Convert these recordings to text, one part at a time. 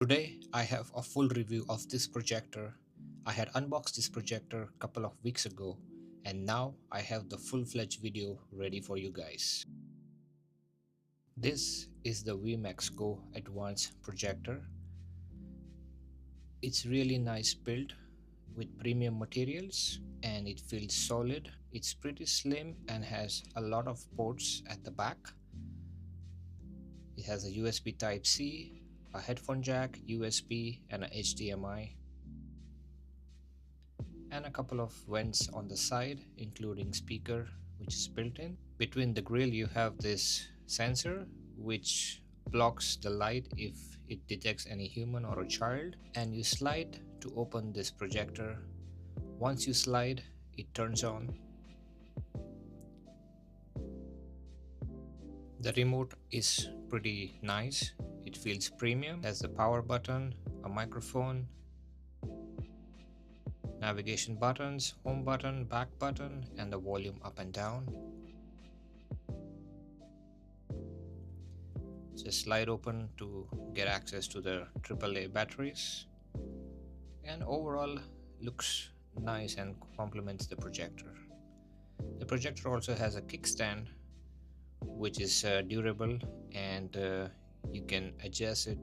Today I have a full review of this projector. I had unboxed this projector a couple of weeks ago and now I have the full-fledged video ready for you guys. This is the WEMAX Go Advance projector. It's really nice build with premium materials and it feels solid. It's pretty slim and has a lot of ports at the back. It has a USB Type-C, a headphone jack, USB and a HDMI, and a couple of vents on the side including speaker which is built in. Between the grill you have this sensor which blocks the light if it detects any human or a child, and you slide to open this projector. Once you slide, it turns on. The remote is pretty nice. It feels premium. It has the power button, a microphone, navigation buttons, home button, back button, and the volume up and down. Just slide open to get access to the AAA batteries, and overall looks nice and complements the projector. The projector also has a kickstand which is durable, and you can adjust it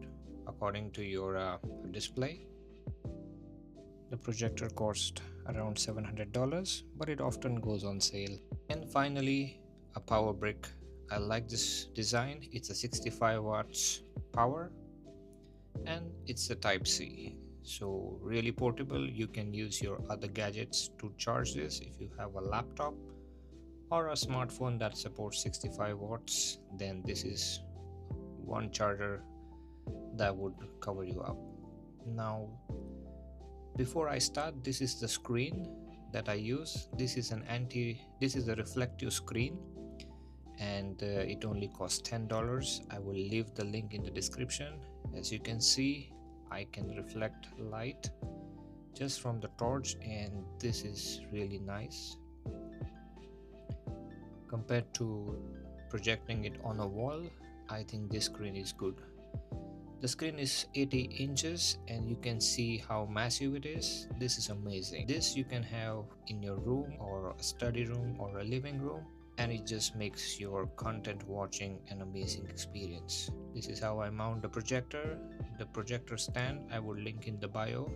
according to your display. The projector cost around $700, but it often goes on sale. And finally, a power brick. I like this design. It's a 65 watts power and it's a type C, so really portable. You can use your other gadgets to charge this. If you have a laptop or a smartphone that supports 65 watts, then this is one charger that would cover you up. Now before I start, this is the screen that I use. This is a reflective screen, and it only costs $10. I will leave the link in the description. As you can see, I can reflect light just from the torch, and this is really nice compared to projecting it on a wall. I think this screen is good. The screen is 80 inches and you can see how massive it is. This is amazing. This you can have in your room or a study room or a living room, and it just makes your content watching an amazing experience. This is how I mount the projector. The projector stand I will link in the bio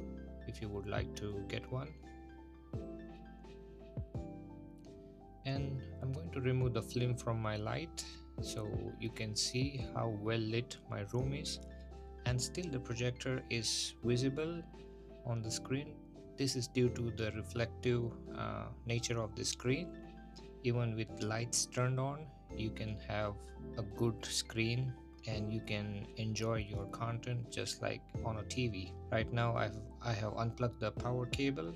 if you would like to get one. And I'm going to remove the film from my light so you can see how well lit my room is, and still the projector is visible on the screen. This is due to the reflective nature of the screen. Even with lights turned on, you can have a good screen and you can enjoy your content just like on a TV. Right now I have unplugged the power cable,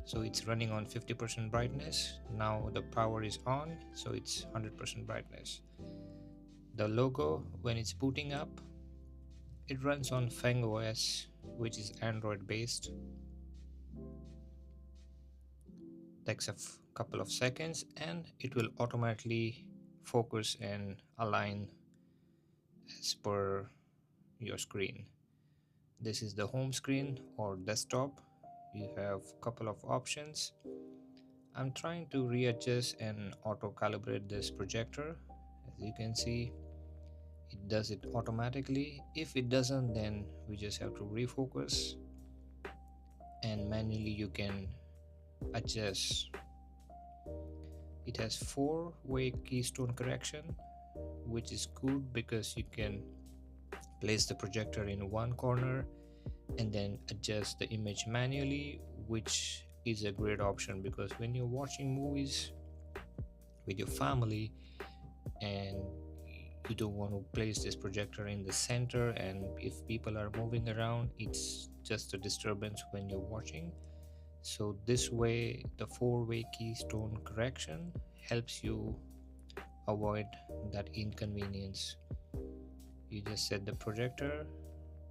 so it's running on 50% brightness. Now the power is on, so it's 100% brightness. The logo, when it's booting up, it runs on Feng OS, which is Android based. Takes a couple of seconds and it will automatically focus and align as per your screen. This is the home screen or desktop. You have a couple of options. I'm trying to readjust and auto calibrate this projector. As you can see, it does it automatically. If it doesn't, then we just have to refocus, and manually you can adjust. It has 4-way keystone correction, which is good because you can place the projector in one corner and then adjust the image manually, which is a great option because when you're watching movies with your family and you don't want to place this projector in the center, and if people are moving around, it's just a disturbance when you're watching. So this way, the 4-way keystone correction helps you avoid that inconvenience. You just set the projector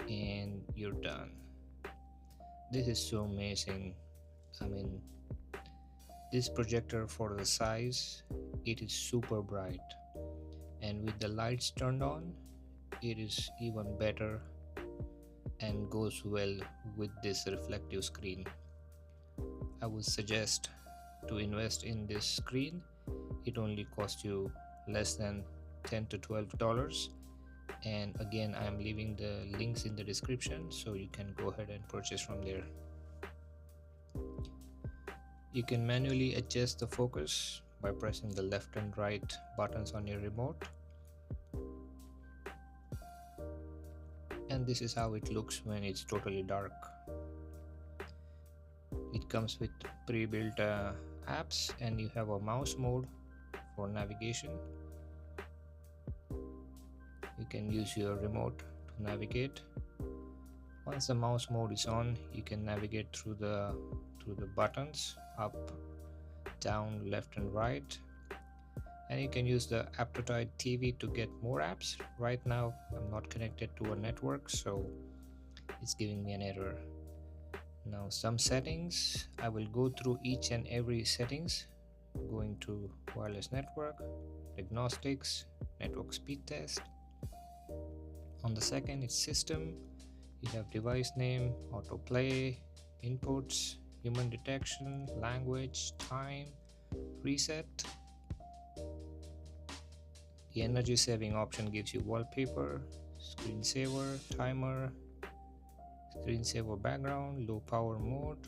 and you're done. This is so amazing. I mean, this projector, for the size, it is super bright, and with the lights turned on, it is even better and goes well with this reflective screen. I would suggest to invest in this screen. It only costs you less than $10 to $12, and again I am leaving the links in the description so you can go ahead and purchase from there. You can manually adjust the focus by pressing the left and right buttons on your remote, and this is how it looks when it's totally dark. It comes with pre-built apps, and you have a mouse mode for navigation. You can use your remote to navigate. Once the mouse mode is on, you can navigate through the buttons, up, down, left and right, and you can use the Aptitude TV to get more apps. Right now I'm not connected to a network, so it's giving me an error. Now some settings, I will go through each and every settings, going to wireless network, diagnostics, network speed test. On the second, it's system. You have device name, autoplay, inputs, human detection, language, time, reset. The energy saving option gives you wallpaper, screensaver, timer, screensaver background, low power mode.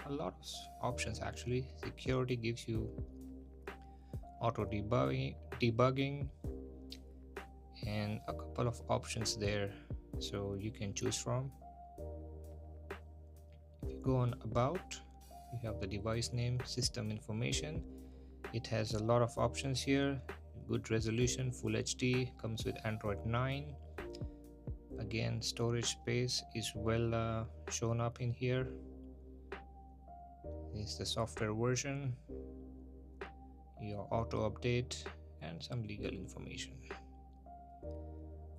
A lot of options actually. Security gives you auto debugging, and a couple of options there, so you can choose from. If you go on about, you have the device name, system information. It has a lot of options here. Good resolution, full HD, comes with Android 9. Again, storage space is well shown up in here. This is the software version, your auto update, and some legal information.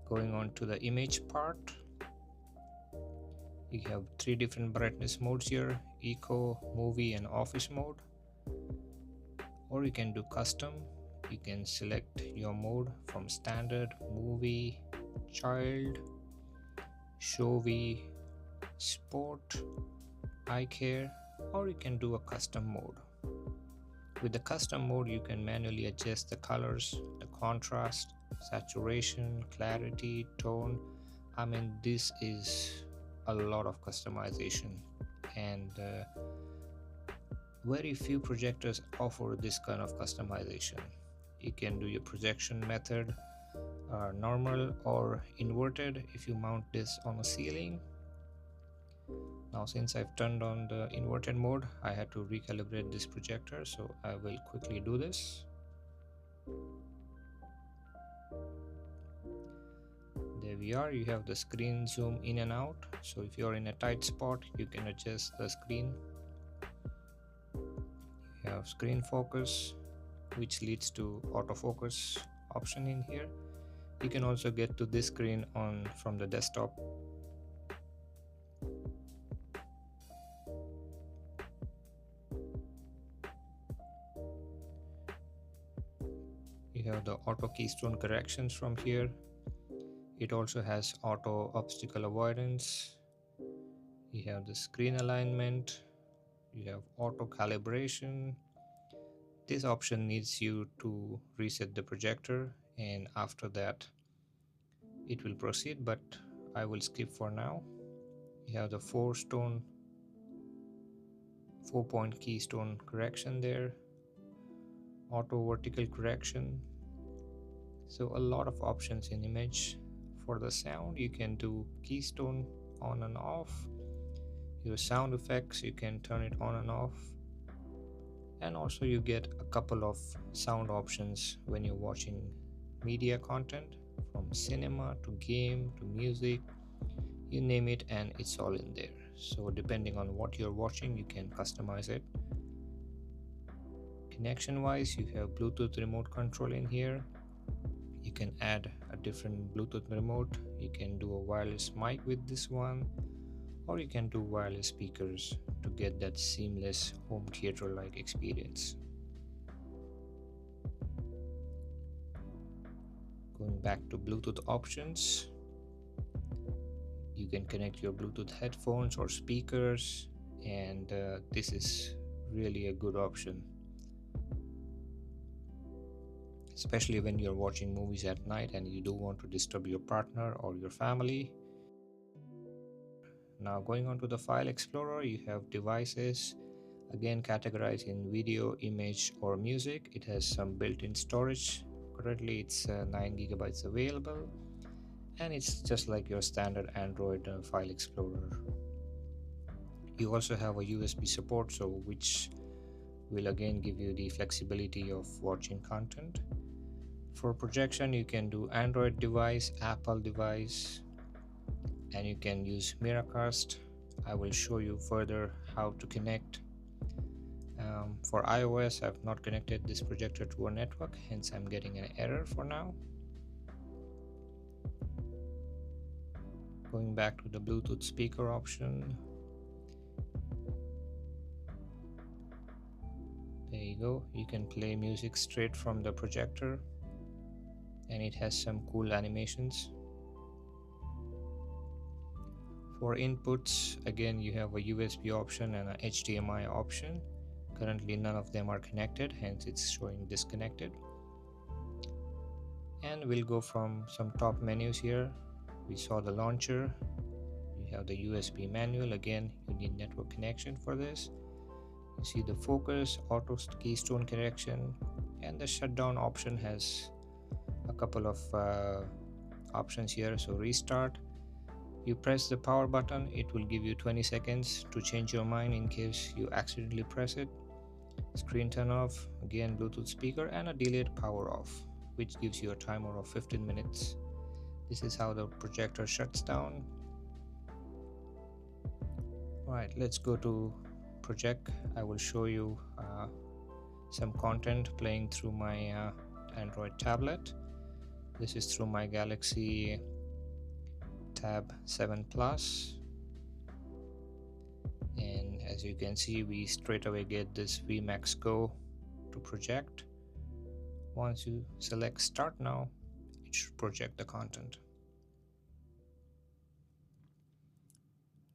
Going on to the image part, you have 3 different brightness modes here: eco, movie and office mode. Or you can do custom. You can select your mode from standard, movie, child, showy, sport, eye care, or you can do a custom mode. With the custom mode, you can manually adjust the colors, the contrast, saturation, clarity, tone. I mean, this is a lot of customization, and very few projectors offer this kind of customization. You can do your projection method normal or inverted if you mount this on a ceiling. Now since I've turned on the inverted mode, I had to recalibrate this projector, so I will quickly do this. There we are. You have the screen zoom in and out, so if you're in a tight spot you can adjust the screen. You have screen focus, which leads to autofocus option in here. You can also get to this screen from the desktop. You have the auto keystone corrections from here. It also has auto obstacle avoidance. You have the screen alignment. You have auto calibration. This option needs you to reset the projector, and after that it will proceed, but I will skip for now. You have the 4-point keystone correction there, auto vertical correction. So a lot of options in image. For the sound, you can do keystone on and off. Your sound effects, you can turn it on and off. And also you get a couple of sound options when you're watching media content, from cinema to game to music, you name it, and it's all in there. So depending on what you're watching, you can customize it. Connection wise, you have Bluetooth remote control in here. You can add a different Bluetooth remote. You can do a wireless mic with this one, or you can do wireless speakers to get that seamless home theater like experience. Going back to Bluetooth options, You can connect your Bluetooth headphones or speakers, and this is really a good option, especially when you're watching movies at night and you don't want to disturb your partner or your family. Now, going on to the file explorer, you have devices, again categorized in video, image, or music. It has some built-in storage. Currently it's 9 gigabytes available, and it's just like your standard Android file explorer. You also have a USB support, so which will again give you the flexibility of watching content. For projection, you can do Android device, Apple device, and you can use Miracast. I will show you further how to connect. For iOS, I've not connected this projector to a network, hence I'm getting an error for now. Going back to the Bluetooth speaker option. There you go. You can play music straight from the projector, and it has some cool animations. For inputs, again, you have a USB option and an HDMI option. Currently none of them are connected, hence it's showing disconnected. And we'll go from some top menus here. We saw the launcher. You have the USB manual. Again, you need network connection for this. You see the focus, auto keystone correction, and the shutdown option has a couple of options here. So restart. You press the power button, it will give you 20 seconds to change your mind in case you accidentally press it. Screen turn off, again Bluetooth speaker, and a delayed power off, which gives you a timer of 15 minutes. This is how the projector shuts down. Alright, let's go to project. I will show you some content playing through my Android tablet. This is through my Galaxy Tab 7 Plus, and as you can see, we straight away get this WEMAX Go to project. Once you select start now, it should project the content.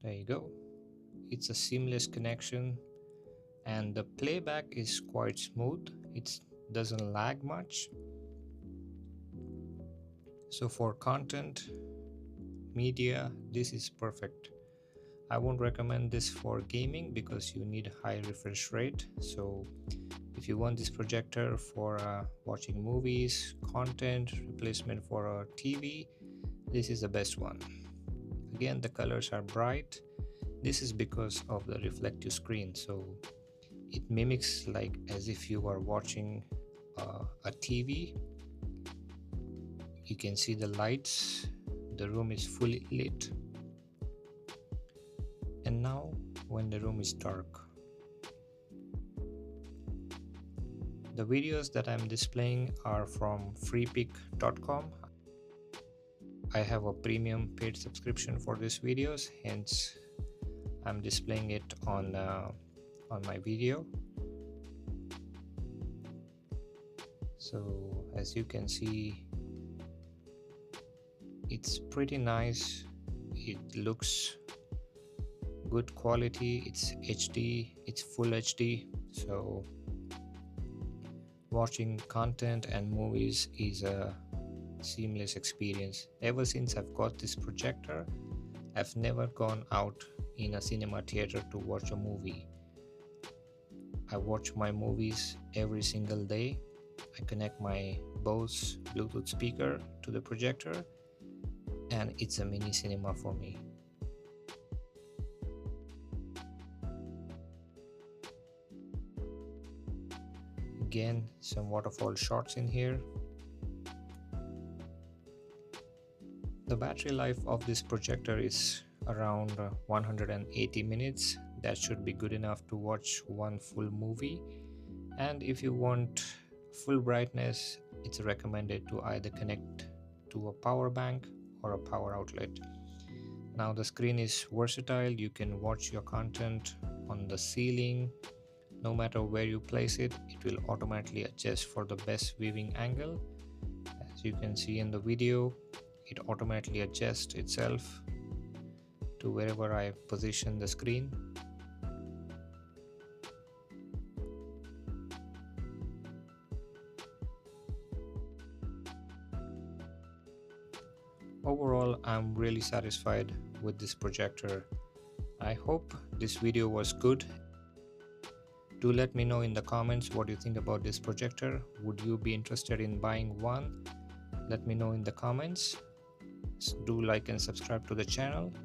There you go. It's a seamless connection, and the playback is quite smooth. It doesn't lag much. So for content media, this is perfect. I won't recommend this for gaming because you need a high refresh rate. So if you want this projector for watching movies, content, replacement for a TV, this is the best one. Again, the colors are bright. This is because of the reflective screen, so it mimics like as if you are watching a TV. You can see the lights. The room is fully lit. And now when the room is dark, the videos that I'm displaying are from freepic.com. I have a premium paid subscription for these videos, hence I'm displaying it on my video. So as you can see, it's pretty nice. It looks good quality. It's HD, it's full HD, so watching content and movies is a seamless experience. Ever since I've got this projector, I've never gone out in a cinema theater to watch a movie. I watch my movies every single day. I connect my Bose Bluetooth speaker to the projector, and it's a mini cinema for me. Again, some waterfall shots in here. The battery life of this projector is around 180 minutes. That should be good enough to watch one full movie. And if you want full brightness, it's recommended to either connect to a power bank or a power outlet. Now the screen is versatile. You can watch your content on the ceiling. No matter where you place it, it will automatically adjust for the best viewing angle. As you can see in the video, it automatically adjusts itself. to wherever I position the screen. Overall, I'm really satisfied with this projector. I hope this video was good. Do let me know in the comments what you think about this projector. Would you be interested in buying one? Let me know in the comments. Do like and subscribe to the channel.